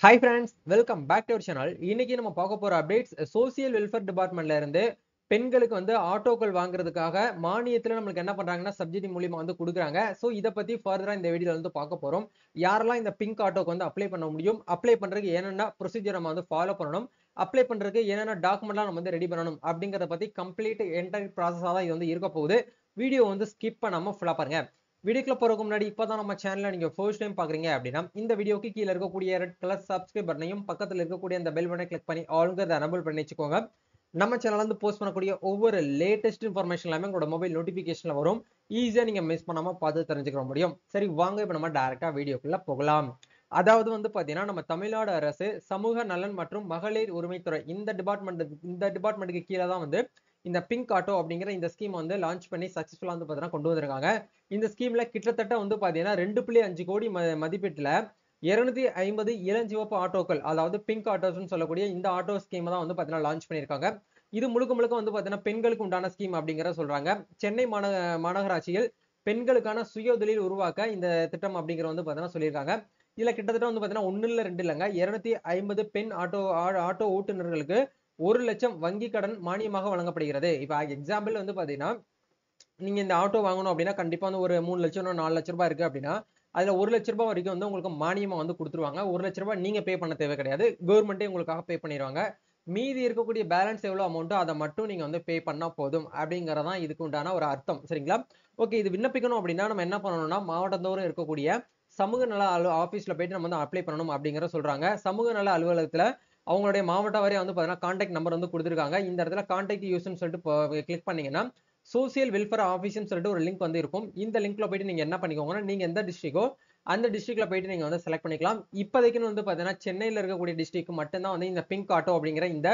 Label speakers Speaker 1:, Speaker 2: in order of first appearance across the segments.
Speaker 1: Hi friends, welcome back to our channel. இன்னைக்கு நம்ம பார்க்க போற அப்டேட்ஸ் சோசியல் வெல்ஃபேர் டிபார்ட்மெண்ட்ல இருந்து பெண்களுக்கு வந்து ஆட்டோக்கள் வாங்குறதுக்காக மானியத்துல நம்மளுக்கு என்ன பண்றாங்கன்னா சப்சிடி மூலியமா வந்து கொடுக்குறாங்க. சோ இத பத்தி ஃபர்தரா இந்த வீடியோல வந்து பார்க்க போறோம். யாரெல்லாம் இந்த பிங்க் ஆட்டோக்கு வந்து அப்ளை பண்ண முடியும், அப்ளை பண்றதுக்கு என்னென்ன ப்ரொசீஜர் நம்ம வந்து ஃபாலோ பண்ணணும், அப்ளை பண்றதுக்கு என்னென்ன டாக்குமெண்ட்லாம் நம்ம வந்து ரெடி பண்ணணும் அப்படிங்கறத பத்தி கம்ப்ளீட் என்டையர் ப்ராசஸா தான் இது வந்து இருக்க போகுது. வீடியோ வந்து ஸ்கிப் பண்ணாம ஃபுல்லா பாருங்க. வீடியோக்குள்ள போறதுக்கு முன்னாடி இப்பதான் நம்ம சேனலை நீங்க ஃபர்ஸ்ட் டைம் பாக்குறீங்க அப்படின்னா இந்த வீடியோக்கு கீழே இருக்கக்கூடிய ரெட் கலர் சப்ஸ்கிரைப் பட்டனையும் பக்கத்துல இருக்கக்கூடிய அந்த பெல் பட்டனை கிளிக் பண்ணி ஆல்ங்கிறத எனபிள் பண்ணி வச்சுக்கோங்க. நம்ம சேனல்ல வந்து போஸ்ட் பண்ணக்கூடிய ஒவ்வொரு லேட்டஸ்ட் இன்ஃபர்மேஷன் எல்லாமே உங்களோட மொபைல் நோட்டிபிகேஷன்ல வரும். ஈஸியா நீங்க மிஸ் பண்ணாம பார்த்து தெரிஞ்சுக்க முடியும். சரி வாங்க இப்ப நம்ம டைரக்டா வீடியோக்குள்ள போகலாம். அதாவது வந்து பாத்தீங்கன்னா நம்ம தமிழ்நாடு அரசு சமூக நலன் மற்றும் மகளிர் உரிமைத்துறை இந்த டிபார்ட்மெண்ட்டுக்கு கீழே தான் வந்து இந்த பிங்க் ஆட்டோ அப்படிங்கிற இந்த ஸ்கீம் வந்து லான்ச் பண்ணி சக்சஸ்ஃபுல்லா வந்து பாத்தீங்கன்னா கொண்டு வந்திருக்காங்க. இந்த ஸ்கீம்ல கிட்டத்தட்ட வந்து பாத்தீங்கன்னா 2.5 கோடி மதிப்பீட்டுல 250 இளஞ்சிவப்பு ஆட்டோக்கள், அதாவது பிங்க் ஆட்டோஸ் சொல்லக்கூடிய இந்த ஆட்டோ ஸ்கீம் தான் வந்து பாத்தீங்கன்னா லான்ச் பண்ணிருக்காங்க. இது முழுக்க முழுக்க வந்து பாத்தீங்கன்னா பெண்களுக்கு உண்டான ஸ்கீம் அப்படிங்கறத சொல்றாங்க. சென்னை மாநகராட்சியில் பெண்களுக்கான சுய தொழில் உருவாக்க இந்த திட்டம் அப்படிங்கிற வந்து பாத்தீங்கன்னா சொல்லியிருக்காங்க. இதுல கிட்டத்தட்ட வந்து பாத்தீங்கன்னா 1 இல்ல 2 இல்லங்க 250 பெண் ஆட்டோ ஓட்டுநர்களுக்கு 1,00,000 வங்கி கடன் மானியமாக வழங்கப்படுகிறது. இப்ப எக்ஸாம்பிள் வந்து பாத்தீங்கன்னா நீங்க இந்த ஆட்டோ வாங்கணும் அப்படின்னா கண்டிப்பா வந்து ஒரு 3 லட்சம் 4 லட்சம் ரூபாய் இருக்கு அப்படின்னா அதுல 1 லட்சம் ரூபாய் வரைக்கும் வந்து உங்களுக்கு மானியமா வந்து கொடுத்துருவாங்க. 1 லட்சம் ரூபாய் நீங்க பே பண்ண தேவை கிடையாது, கவர்மெண்டே உங்களுக்காக பே பண்ணிடுவாங்க. மீதி இருக்கக்கூடிய பேலன்ஸ் எவ்வளவு அமௌண்ட்டோ அதை மட்டும் நீங்க வந்து பே பண்ணா போதும் அப்படிங்கறதான் இதுக்கு உண்டான ஒரு அர்த்தம். சரிங்களா? ஓகே, இது விண்ணப்பிக்கணும் அப்படின்னா நம்ம என்ன பண்ணணும்னா மாவட்டந்தோறும் இருக்கக்கூடிய சமூக நல ஆபீஸ்ல போயிட்டு நம்ம வந்து அப்ளை பண்ணணும் அப்படிங்கிற சொல்றாங்க. சமூக நல அலுவலகத்துல அவங்களுடைய மாவட்ட வரைய வந்து பாத்தீங்கன்னா கான்டாக்ட் நம்பர் வந்து கொடுத்துருக்காங்க. இந்த இடத்துல கான்டாக்ட் யூஸ்ன்னு சொல்லிட்டு கிளிக் பண்ணீங்கன்னா சோசியல் வெல்ஃபேர் ஆஃபீஸ்னு சொல்லிட்டு ஒரு லிங்க் வந்து இருக்கும். இந்த லிங்க்ல போயிட்டு நீங்க என்ன பண்ணிக்கோங்கன்னா நீங்க எந்த டிஸ்ட்ரிக்டோ அந்த டிஸ்ட்ரிக்ட்ல போயிட்டு நீங்க வந்து செலக்ட் பண்ணிக்கலாம். இப்போதைக்குன்னு வந்து பாத்தீங்கன்னா சென்னையில இருக்கக்கூடிய டிஸ்ட்ரிக்ட் மட்டும்தான் வந்து இந்த பிங்க் ஆட்டோ அப்படிங்கிற இந்த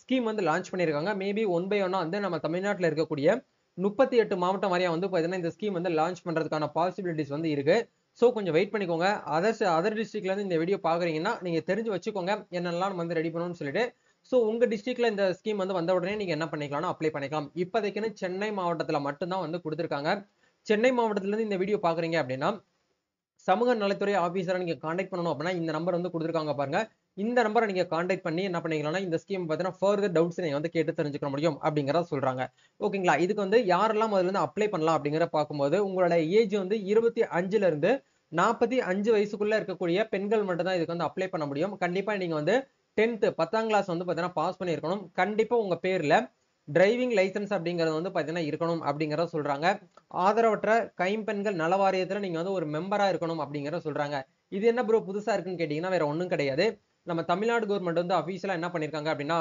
Speaker 1: ஸ்கீம் வந்து லான்ச் பண்ணிருக்காங்க. மேபி ஒன் பை ஒன்னா வந்து நம்ம தமிழ்நாட்டில் இருக்கக்கூடிய 38 மாவட்டம் வரையா வந்து பாத்தீங்கன்னா இந்த ஸ்கீம் வந்து லான்ச் பண்றதுக்கான பாசிபிலிட்டிஸ் வந்து இருக்கு. சோ கொஞ்சம் வெயிட் பண்ணிக்கோங்க. அதர் டிஸ்ட்ரிக்ட்ல இருந்து இந்த வீடியோ பாக்குறீங்கன்னா நீங்க தெரிஞ்சு வச்சுக்கோங்க என்னெல்லாம் நம்ம வந்து ரெடி பண்ணணும்னு சொல்லிட்டு. சோ உங்க டிஸ்ட்ரிக்ட்ல இந்த ஸ்கீம் வந்து வந்த உடனே நீங்க என்ன பண்ணிக்கலாம்னா அப்ளை பண்ணிக்கலாம். இப்போதைக்குன்னு சென்னை மாவட்டத்துல மட்டும்தான் வந்து கொடுத்திருக்காங்க. சென்னை மாவட்டத்துல இருந்து இந்த வீடியோ பாக்குறீங்க அப்படின்னா சமூக நலத்துறை ஆபீசரை நீங்க கான்டாக்ட் பண்ணணும் அப்படின்னா இந்த நம்பர் வந்து கொடுத்துருக்காங்க பாருங்க. இந்த நம்பரை நீங்க கான்டாக்ட் பண்ணி என்ன பண்ணிக்கலாம்னா இந்த ஸ்கீம் பார்த்தீங்கன்னா ஃபர்தர் டவுட்ஸ் நீங்க வந்து கேட்டு தெரிஞ்சுக்க முடியும் அப்படிங்கறத சொல்றாங்க. ஓகேங்களா? இதுக்கு வந்து யாரெல்லாம் முதல்ல இருந்து அப்ளை பண்ணலாம் அப்படிங்கிற பார்க்கும்போது உங்களோட ஏஜ் வந்து 25ல இருந்து 45 வயசுக்குள்ள இருக்கக்கூடிய பெண்கள் மட்டும் தான் இதுக்கு வந்து அப்ளை பண்ண முடியும். கண்டிப்பா நீங்க வந்து 10th 10ஆம் கிளாஸ் வந்து பாத்தீங்கன்னா பாஸ் பண்ணிருக்கணும். கண்டிப்பா உங்க பேர்ல டிரைவிங் லைசன்ஸ் அப்படிங்கறது வந்து பாத்தீங்கன்னா இருக்கணும் அப்படிங்கறத சொல்றாங்க. ஆதரவற்ற கைம்பெண்கள் நல வாரியத்துல நீங்க வந்து ஒரு மெம்பரா இருக்கணும் அப்படிங்கறத சொல்றாங்க. இது என்ன ப்ரோ புதுசா இருக்குன்னு கேட்டீங்கன்னா வேற ஒண்ணும் கிடையாது. நம்ம தமிழ்நாடு கவர்மெண்ட் வந்து அபிஷியலா என்ன பண்ணிருக்காங்க அப்படின்னா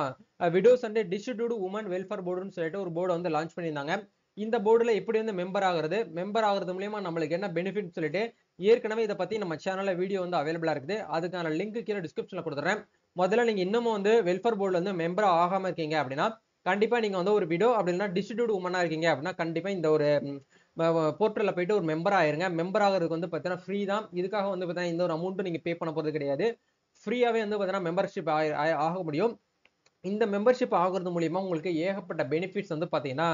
Speaker 1: widows and distribute women welfare போர்டுன்னு சொல்லிட்டு ஒரு போர்டு வந்து லான்ச் பண்ணியிருந்தாங்க. இந்த போர்டுல எப்படி வந்து மெம்பர் ஆகுறது மூலியமா நம்மளுக்கு என்ன பெனிஃபிட் சொல்லிட்டு ஏற்கனவே இதை பத்தி நம்ம சேனல்ல வீடியோ வந்து அவைலபிளா இருக்குது. அதுக்கான லிங்க் கீழே டிஸ்கிரிப்ஷன்ல கொடுத்துறேன். முதல்ல நீங்க இன்னமும் வந்து வெல்ஃபேர் போர்டுல வந்து மெம்பர் ஆகாம இருக்கீங்க அப்படின்னா கண்டிப்பா நீங்க வந்து ஒரு விடோ அப்படின்னா டிஸ்ட்ரிபியூட் உமனா இருக்கீங்க அப்படின்னா கண்டிப்பா இந்த ஒரு போர்ட்டல்ல போயிட்டு ஒரு மெம்பர் ஆயிருங்க. மெம்பர் ஆகிறதுக்கு வந்து பாத்தீங்கன்னா ஃப்ரீ தான். இதுக்காக வந்து பாத்தீங்கன்னா இந்த ஒரு அமௌண்ட் நீங்க பே பண்ண போறது கிடையாது. ஃப்ரீயாவே வந்து பாத்தீங்கன்னா மெம்பர்ஷிப் ஆக முடியும். இந்த மெம்பர்ஷிப் ஆகுறது மூலியமா உங்களுக்கு ஏகப்பட்ட பெனிஃபிட்ஸ் வந்து பாத்தீங்கன்னா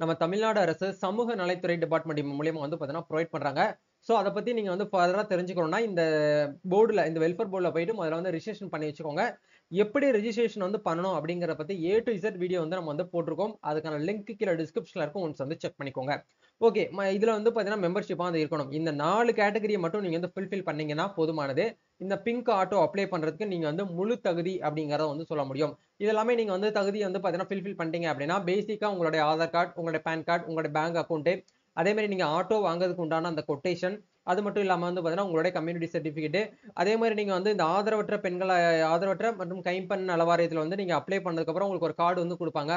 Speaker 1: நம்ம தமிழ்நாடு அரசு சமூக நலத்துறை டிபார்ட்மெண்ட் மூலியமா வந்து பாத்தீங்கன்னா ப்ரொவைட் பண்றாங்க. சோ அதை பத்தி நீங்க வந்து ஃபர்தரா தெரிஞ்சுக்கணும்னா இந்த போர்டுல இந்த வெல்ஃபேர் போர்டுல போயிட்டு முதல்ல வந்து ரிஜிஸ்ட்ரேஷன் பண்ணி வச்சுக்கோங்க. எப்படி ரெஜிஸ்ட்ரேஷன் வந்து பண்ணணும் அப்படிங்கறத பத்தி A to Z வீடியோ வந்து நம்ம வந்து போட்டிருக்கோம். அதுக்கான லிங்க் கீழே டிஸ்கிரிப்ஷன்ல இருக்கும். ஒன்ஸ் வந்து செக் பண்ணிக்கோங்க. ஓகே, இதுல வந்து பாத்தீங்கன்னா மெம்பர்ஷிப்பா வந்து இருக்கணும். இந்த 4 கேட்டகரியை மட்டும் நீங்க வந்து ஃபுல்ஃபில் பண்ணீங்கன்னா போதுமானது. இந்த பிங்க் ஆட்டோ அப்ளை பண்றதுக்கு நீங்க வந்து முழு தகுதி அப்படிங்கறத வந்து சொல்ல முடியும். இதெல்லாமே நீங்க வந்து தகுதியை வந்து பாத்தீங்கன்னா ஃபில்ஃபில் பண்ணிட்டீங்க அப்படின்னா பேசிக்கா உங்களுடைய ஆதார் கார்டு, உங்களுடைய பேன் கார்டு, உங்களுடைய பேங்க் அக்கௌண்ட், அதே மாதிரி நீங்க ஆட்டோ வாங்குறதுக்கு உண்டான அந்த கொட்டேஷன், அது மட்டும் இல்லாம வந்து பாத்தீங்கன்னா உங்களுடைய கம்யூனிட்டி சர்டிபிகேட், அதே மாதிரி நீங்க வந்து இந்த ஆதரவற்ற மற்றும் கைம்பெண் நல வாரியத்துல வந்து நீங்க அப்ளை பண்ணதுக்கு அப்புறம் உங்களுக்கு ஒரு கார்டு வந்து கொடுப்பாங்க.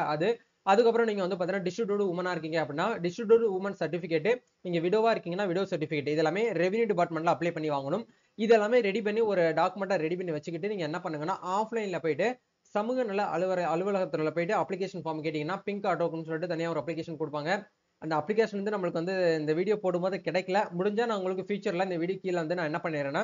Speaker 1: அதுக்கப்புறம் நீங்க வந்து பாத்தீங்கன்னா டிஸ்ட்ரிபியூட் உமனா இருக்கீங்க அப்படின்னா டிஸ்ட்ரிபியூட் உமன் சர்டிபிகேட், நீங்க விடோவா இருக்கீங்கன்னா விடோ சர்டிபிகேட், இதெல்லாமே ரெவென்யூ டிபார்ட்மெண்ட்ல அப்ளை பண்ணி வாங்கணும். இதெல்லாமே ரெடி பண்ணி ஒரு டாக்குமெண்டா ரெடி பண்ணி வச்சுக்கிட்டு நீங்க என்ன பண்ணுங்கன்னா ஆஃப்லைன்ல போயிட்டு சமூக நல அலுவலகத்துல போயிட்டு அப்ளிகேஷன் ஃபார்ம் கேட்டீங்கன்னா பிங்க் ஆட்டோக்குன்னு சொல்லிட்டு தனியா ஒரு அப்ளிகேஷன் கொடுப்பாங்க. அந்த அப்ளிகேஷன் வந்து நம்மளுக்கு வந்து இந்த வீடியோ போடும்போது கிடைக்கல. முடிஞ்சா நான் உங்களுக்கு ஃபியூச்சர்ல இந்த வீடியோ கீழே வந்து நான் என்ன பண்ணிடுறேன்னா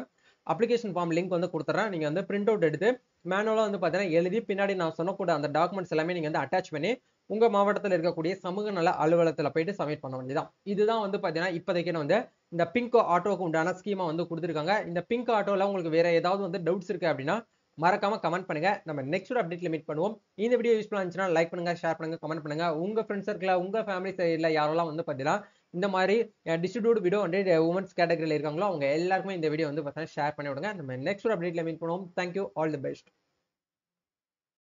Speaker 1: அப்ளிகேஷன் ஃபார்ம் லிங்க் வந்து கொடுத்துறேன். நீங்க வந்து பிரிண்ட் அவுட் எடுத்து மேனுவலா வந்து பாத்தீங்கன்னா எழுதி பின்னாடி நான் சொன்னக்கூடிய அந்த டாக்குமெண்ட்ஸ் எல்லாமே நீங்க வந்து அட்டாச் பண்ணி உங்க மாவட்டத்துல இருக்கக்கூடிய சமூக நல அலுவலகத்துல போயிட்டு சப்மிட் பண்ண வேண்டியதுதான். இதுதான் வந்து பாத்தீங்கன்னா இப்போதைக்கு வந்து இந்த பிங்க் ஆட்டோக்கு உண்டான ஸ்கீமா வந்து கொடுத்திருக்காங்க. இந்த பிங்க் ஆட்டோல உங்களுக்கு வேற ஏதாவது வந்து டவுட்ஸ் இருக்கு அப்படின்னா மறக்காம கமெண்ட் பண்ணுங்க. நம்ம நெக்ஸ்ட் ஒரு அப்டேட்ல மீட் பண்ணுவோம். இந்த வீடியோ யூஸ்ஃபுல்லா இருந்துச்சுன்னா லைக் பண்ணுங்க, ஷேர் பண்ணுங்க, கமெண்ட் பண்ணுங்க. உங்க ஃப்ரெண்ட்ஸ் சர்க்கிள்ல, உங்க ஃபேமிலி சைடுல யாரெல்லாம் வந்து பாத்தீங்கன்னா இந்த மாதிரி டிஸ்ட்ரிபியூட் விடோ வந்து உமன்ஸ் கேட்டகரியில இருக்காங்களோ அவங்க எல்லாருக்குமே இந்த வீடியோ வந்து பார்த்தீங்கன்னா ஷேர் பண்ணி விடுங்க. நம்ம நெக்ஸ்ட் ஒரு அப்டேட்ல மீட் பண்ணுவோம். Thank you, all the best.